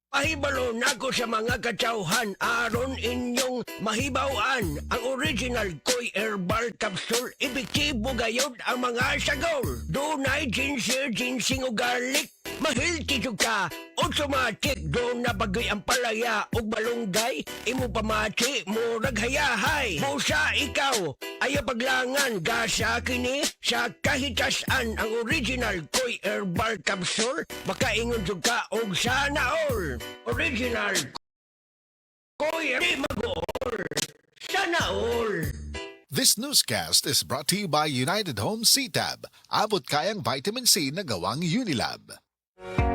Pahibalo nako sa mga katsauhan aron inyong mahibawan ang original Koy Herbal Capsule. Epektibo gayod ang mga sagol. Dunay ginseng, ginseng o garlic. Mahilti jud ka. Automatic do na bagoy ang palaya ug balunggay. Imo pamati murag hayahay. Busa ikaw ayaw paglangan gasa kini sa kahitasan ang original Koy Herbal Capsule. Makaingon jud ka og sana all. Original Koy Herbal sana all. This newscast is brought to you by United Home CTAB. Abot kayang vitamin C na gawang Unilab.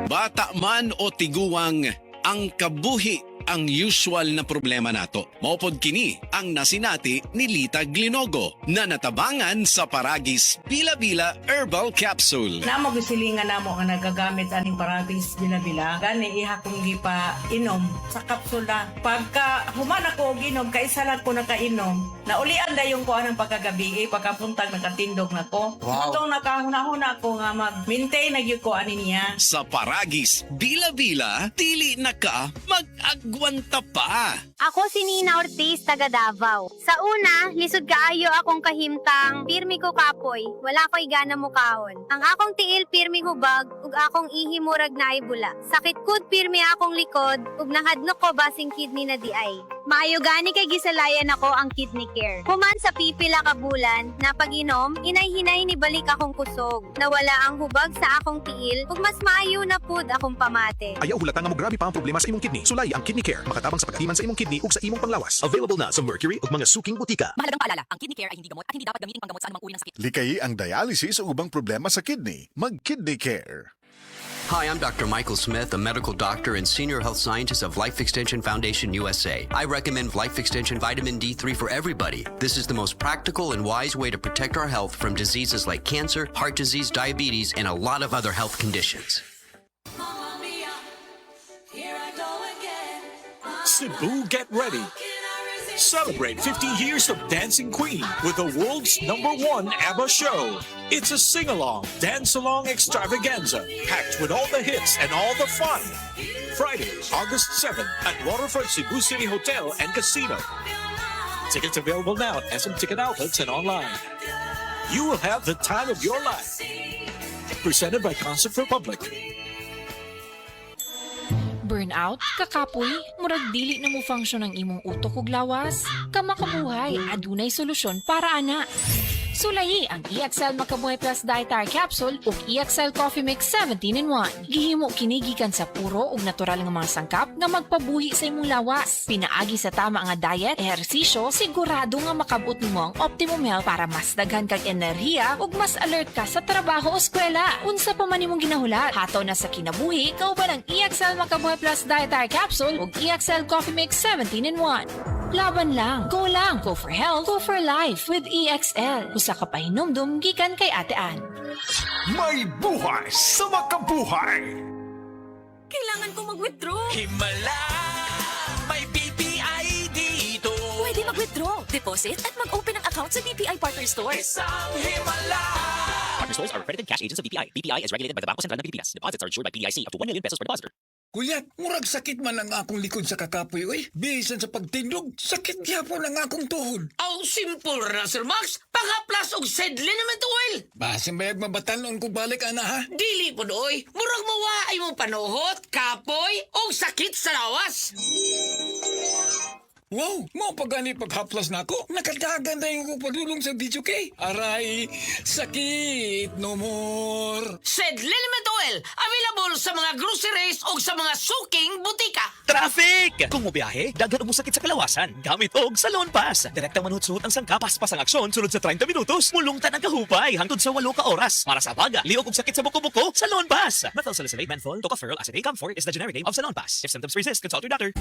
Bata man o tiguang, ang kabuhi ang usual na problema nato. Maupod kini ang nasinati ni Lita Glinogo na natabangan sa Paragis Bila-Bila Herbal Capsule. Namo gusilingan namo nga nagagamit aning Paragis Bila-Bila. Gani iha kong di pa inom sa kapsula. Pagka human ako og inom, kaisa lang ko nakainom. Naulian dayon ko anang pagkagabi, pagkapuntag nakatindog na ko. Wow. Itong nakahuna-huna ko nga mag-maintain na gyud ko ani niya. Sa Paragis Bila-Bila, dili na ka mag-agwanta pa. Ako si Nina Ortiz, taga Davao. Sa una, lisod kaayo akong kahimtang, pirmi ko kapoy, wala ko'y gana mo kahon. Ang akong tiil pirmi hubag, ug akong ihi murag na ibula. Sakit kud pirmi akong likod, ug nahadlok ko basing kidney na di ay. Maayo gani kay gisalayan ako ang kidney care. Human sa pipila ka bulan, na pag-inom, inay-hinay ni balik akong kusog. Nawala ang hubag sa akong tiil, ug mas maayo na pud akong pamate. Ayaw hulata nga mo grabe pa ang problema sa imong kidney. Sulay ang Kidney Care. Makatabang sa pagkatiman sa imong kidney ug sa imong panglawas. Available na sa Mercury ug mga suking butika. Mahalagang paalala, ang kidney care ay hindi gamot at hindi dapat gamitin panggamot sa anumang uri ng sakit. Likay ang dialysis o ubang problema sa kidney. Mag-Kidney Care. Hi, I'm Dr. Michael Smith, a medical doctor and senior health scientist of Life Extension Foundation USA. I recommend Life Extension Vitamin D3 for everybody. This is the most practical and wise way to protect our health from diseases like cancer, heart disease, diabetes, and a lot of other health conditions. Cebu, get ready. Celebrate 50 years of Dancing Queen with the world's #1 ABBA show. It's a sing-along, dance-along extravaganza, packed with all the hits and all the fun. Friday, August 7th at Waterfront Cebu City Hotel and Casino. Tickets available now at SM Ticket Outlets and online. You will have the time of your life. Presented by Concert Republic. Burnout, kakapoy, murag dili na mo function ang imong utok ug lawas. Kamakabuhay, adunay solusyon para ana. Sulayi ang EXL Makabuhay Plus Dietary Capsule ug EXL Coffee Mix 17-in-1. Gihimo kini gikan sa puro ug natural nga mga sangkap nga magpabuhi sa imong lawas. Pinaagi sa tama nga diet, ehersisyo, sigurado nga makabot nimo ang optimum health para mas daghan kag enerhiya ug mas alert ka sa trabaho o eskwela. Unsa pa man imong ginahulat, hataw na sa kinabuhi, kauban ang EXL Makabuhay Plus Dietary Capsule ug EXL Coffee Mix 17-in-1. Laban lang, go for health, go for life with EXL. Usa ka pahinumdum gikan kay Ate Ann. May buhay sa makabuhay! Kailangan ko mag-withdraw. Himala, may BPI dito. Pwede mag-withdraw, deposit, at mag-open ng account sa BPI Partner Stores. Isang himala. Partner stores are accredited cash agents of BPI. BPI is regulated by the Bangko Sentral ng Pilipinas. Deposits are insured by PDIC up to 1 million pesos per depositor. Kuyat, murag sakit man ang akong likod sa kakapoy, oy. Bisan sa pagtindog, sakit gyapon ang akong tuhod. Aw, simple ra, Sir Max. Pangaplas og sedle naman to, oil. Basin bayag mabatanon ko balik, ana, ha? Dili po doy. Murag mawaay mong panuhot, kapoy, o sakit sa lawas. Wow, mo pagani paghaplas na ako. Nakadagan na yung padulong sa video kay. Aray, sakit no more. Sedle naman to, oil. Available sa mga groceries o sa mga suking butika. Traffic! Kung mobiyahe, daghan mo sakit sa kalawasan. Gamit og Salon Pass. Direktang manuhot-suhot ang sangka, paspas ang aksyon, sunod sa 30 minutos, mulungtan ang kahupay, hangtod sa 8 ka oras. Para sa baga, liog og sakit sa buko-buko, Salon Pass. Methyl salicylate, menthol, tocopherol acetate, Camphor is the generic name of Salon Pass. If symptoms persist, consult your doctor.